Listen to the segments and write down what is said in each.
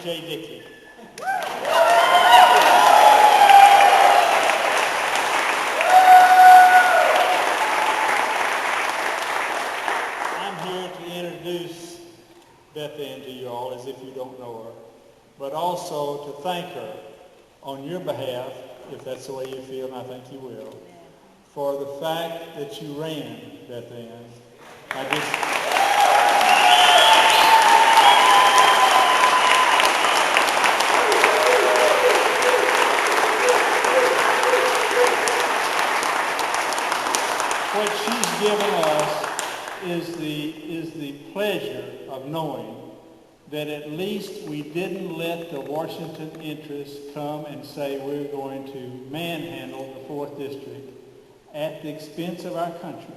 J. Dickey. I'm here to introduce Beth Anne to you all as if you don't know her, but also to thank her on your behalf, if that's the way you feel, and I think you will, for the fact that you ran, Beth Anne. What she's given us is the pleasure of knowing that at least we didn't let the Washington interests come and say we're going to manhandle the 4th District at the expense of our country.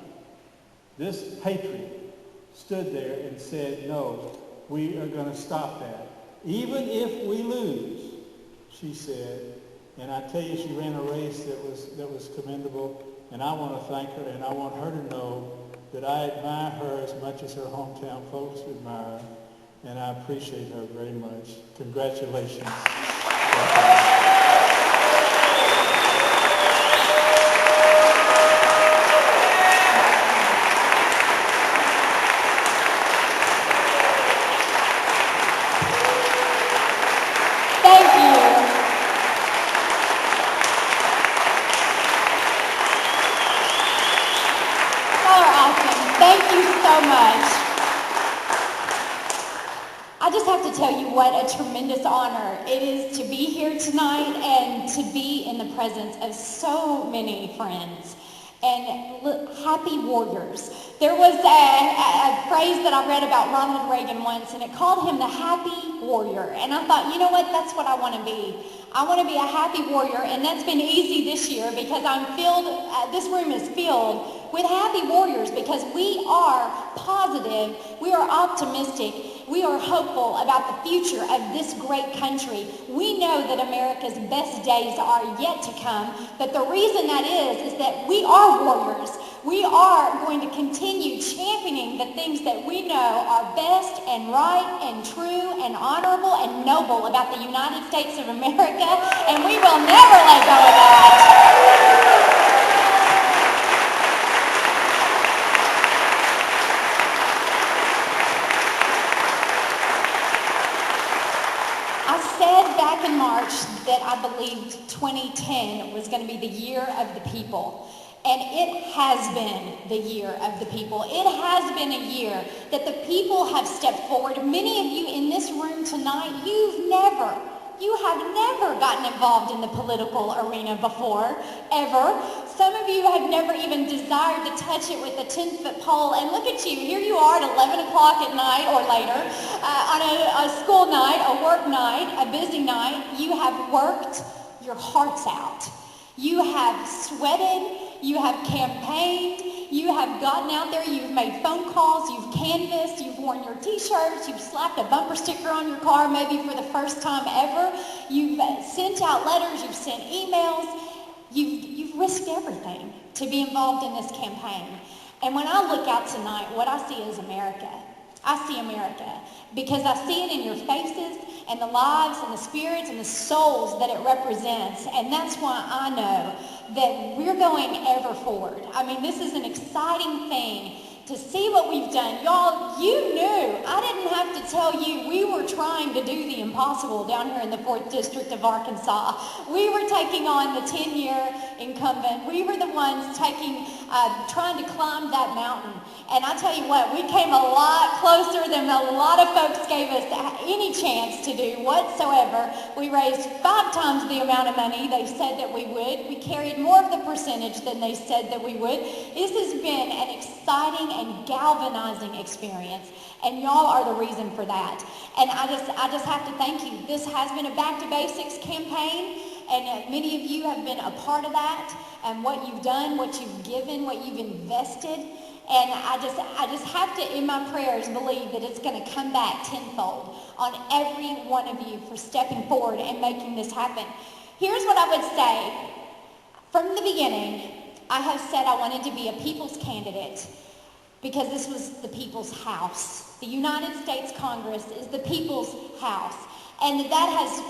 This patriot stood there and said, no, we are going to stop that. Even if we lose, she said, and I tell you, she ran a race that was commendable, and I want to thank her, and I want her to know that I admire her as much as her hometown folks admire her, and I appreciate her very much. Congratulations. What a tremendous honor it is to be here tonight and to be in the presence of so many friends and happy warriors. There was a phrase that I read about Ronald Reagan once, and it called him the happy warrior. And I thought, you know what, that's what I want to be. I want to be a happy warrior, and that's been easy this year because this room is filled with happy warriors because we are positive, we are optimistic, we are hopeful about the future of this great country. We know that America's best days are yet to come, but the reason that is that we are warriors. We are going to continue championing the things that we know are best and right and true and honorable and noble about the United States of America, and we will never let go of that. Back in March that I believed 2010 was going to be the year of the people. And it has been the year of the people. It has been a year that the people have stepped forward. Many of you in this room tonight, you have never gotten involved in the political arena before, ever. Some of you have never even desired to touch it with a 10-foot pole. And look at you, here you are at 11 o'clock at night or later, on a school night, a work night, a busy night. You have worked your hearts out. You have sweated, you have campaigned, you have gotten out there, you've made phone calls, you've canvassed, you've worn your t-shirts, you've slapped a bumper sticker on your car maybe for the first time ever, you've sent out letters, you've sent emails, you've risked everything to be involved in this campaign. And when I look out tonight, what I see is America. I see America because I see it in your faces and the lives and the spirits and the souls that it represents. And that's why I know that we're going ever forward. I mean, this is an exciting thing to see what we've done. Y'all, you knew. I didn't have to tell you we were trying to do the impossible down here in the 4th District of Arkansas. We were taking on the 10-year incumbent. We were the ones trying to climb that mountain. And I tell you what, we came a lot closer than a lot of folks gave us any chance to do whatsoever. We raised 5 times the amount of money they said that we would. We carried more of the percentage than they said that we would. This has been an exciting and galvanizing experience. And y'all are the reason for that. And I just have to thank you. This has been a Back to Basics campaign. And many of you have been a part of that. And what you've done, what you've given, what you've invested. And I just have to, in my prayers, believe that it's going to come back tenfold on every one of you for stepping forward and making this happen. Here's what I would say. From the beginning, I have said I wanted to be a people's candidate because this was the people's house. The United States Congress is the people's house. And that has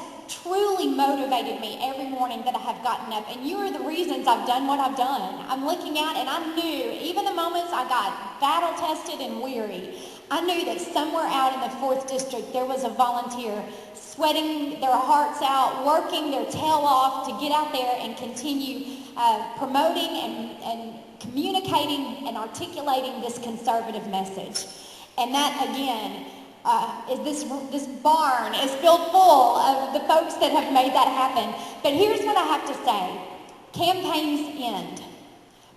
truly motivated me every morning that I have gotten up. And you are the reasons I've done what I've done. I'm looking out and I knew, even the moments I got battle tested and weary, I knew that somewhere out in the 4th District there was a volunteer sweating their hearts out, working their tail off to get out there and continue promoting and communicating and articulating this conservative message. And that, again, is this barn is filled full of the folks that have made that happen. But here's what I have to say. Campaigns end.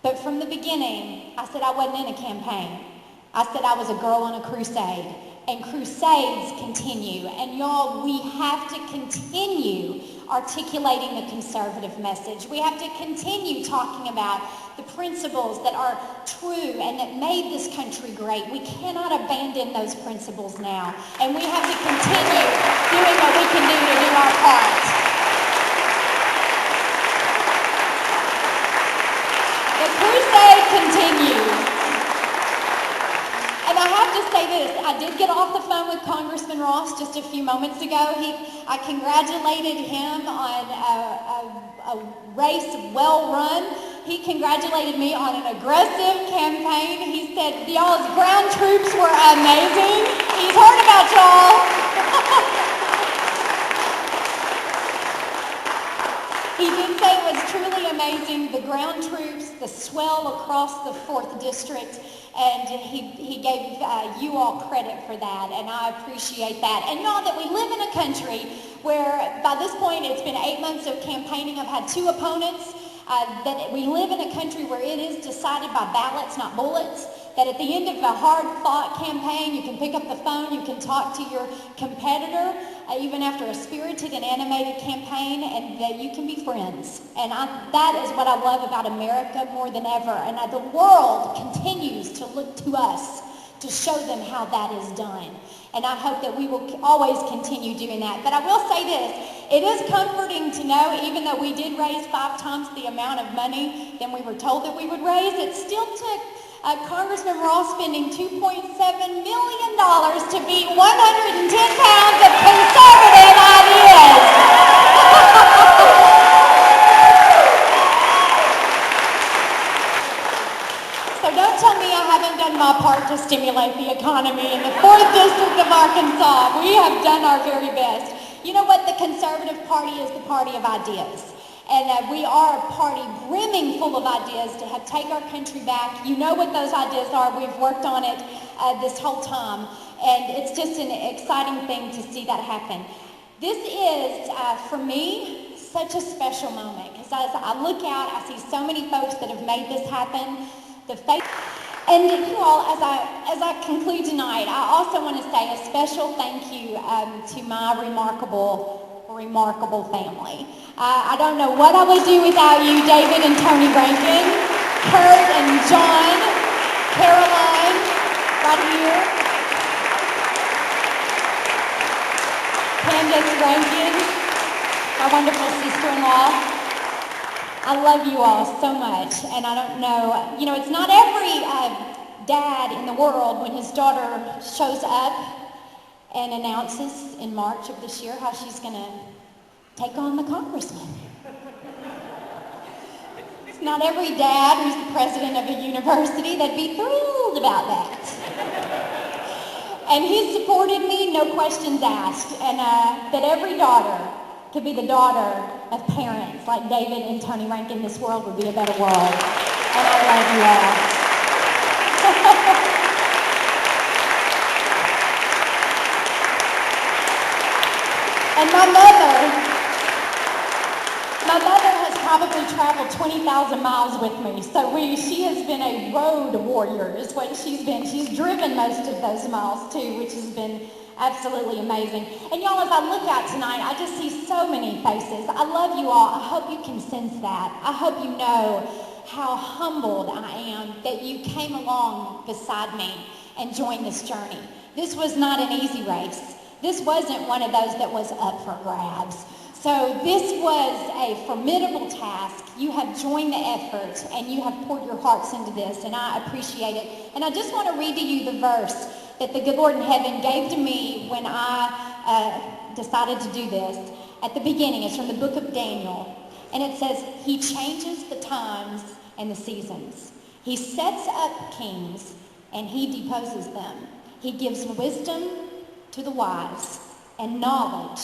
But from the beginning, I said I wasn't in a campaign. I said I was a girl on a crusade. And crusades continue. And y'all, we have to continue articulating the conservative message. We have to continue talking about the principles that are true and that made this country great. We cannot abandon those principles now. And we have to continue doing what we can do to do our part. The crusade continues. And I have to say this, I did get off the phone with Congressman Ross just a few moments ago. I congratulated him on a race well run. He congratulated me on an aggressive campaign. He said, y'all's ground troops were amazing. He's heard about y'all. He did say it was truly amazing, the ground troops, the swell across the 4th District, and he gave you all credit for that, and I appreciate that. And y'all, that we live in a country where by this point it's been 8 months of campaigning. I've had 2 opponents. That we live in a country where it is decided by ballots, not bullets. That at the end of a hard-fought campaign, you can pick up the phone, you can talk to your competitor, even after a spirited and animated campaign, and that you can be friends. And that is what I love about America more than ever. And the world continues to look to us to show them how that is done. And I hope that we will always continue doing that. But I will say this, it is comforting to know, even though we did raise 5 times the amount of money than we were told that we would raise, it still took Congressman Ross spending $2.7 million to beat 110 pounds of conservative ideas. So don't tell me I haven't done my part to stimulate the economy in the 4th District of Arkansas. We have done our very best. You know what? The Conservative Party is the party of ideas. And we are a party brimming full of ideas to take our country back. You know what those ideas are. We've worked on it this whole time. And it's just an exciting thing to see that happen. This is, for me, such a special moment. Because as I look out, I see so many folks that have made this happen. And you all, as I conclude tonight, I also want to say a special thank you to my remarkable family. I don't know what I would do without you, David and Tony Rankin, Kurt and John, Caroline, right here, Candace Rankin, my wonderful sister-in-law. I love you all so much, and I don't know, it's not every dad in the world when his daughter shows up and announces in March of this year how she's going to take on the congressman. It's not every dad who's the president of a university that'd be thrilled about that. And he supported me, no questions asked, and that every daughter could be the daughter of parents like David and Tony Rankin. This world would be a better world. And I love you all. And my mother has probably traveled 20,000 miles with me. So she has been a road warrior is what she's been. She's driven most of those miles too, which has been absolutely amazing. And y'all, as I look out tonight, I just see so many faces. I love you all. I hope you can sense that. I hope you know how humbled I am that you came along beside me and joined this journey. This was not an easy race. This wasn't one of those that was up for grabs. So this was a formidable task. You have joined the effort and you have poured your hearts into this, and I appreciate it. And I just want to read to you the verse that the good Lord in heaven gave to me when I decided to do this. At the beginning, it's from the book of Daniel, and it says, he changes the times and the seasons. He sets up kings, and he deposes them. He gives wisdom to the wise and knowledge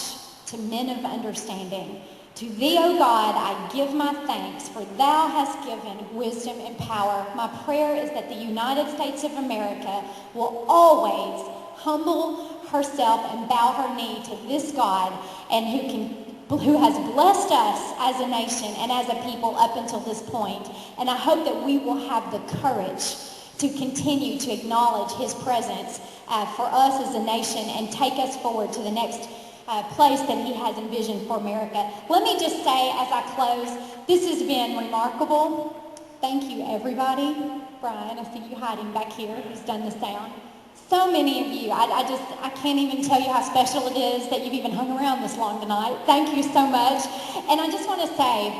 to men of understanding. To thee, O God, I give my thanks, for thou hast given wisdom and power. My prayer is that the United States of America will always humble herself and bow her knee to this God, and who has blessed us as a nation and as a people up until this point. And I hope that we will have the courage to continue to acknowledge his presence for us as a nation and take us forward to the next place that he has envisioned for America. Let me just say as I close, this has been remarkable. Thank you, everybody. Brian, I see you hiding back here, who's done the sound. So many of you, I can't even tell you how special it is that you've even hung around this long tonight. Thank you so much. And I just want to say,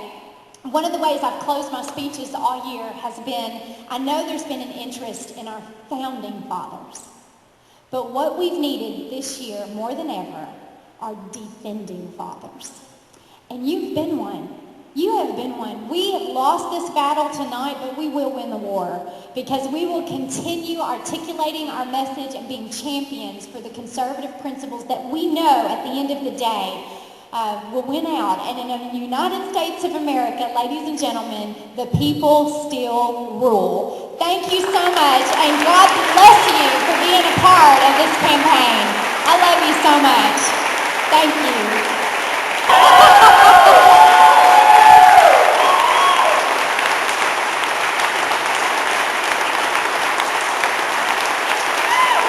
one of the ways I've closed my speeches all year has been, I know there's been an interest in our founding fathers, but what we've needed this year more than ever are defending fathers. And you've been one. You have been one. We have lost this battle tonight, but we will win the war because we will continue articulating our message and being champions for the conservative principles that we know at the end of the day will win out. And in the United States of America, ladies and gentlemen, the people still rule. Thank you so much, and God bless you for being a part of this campaign. I love you so much. Thank you.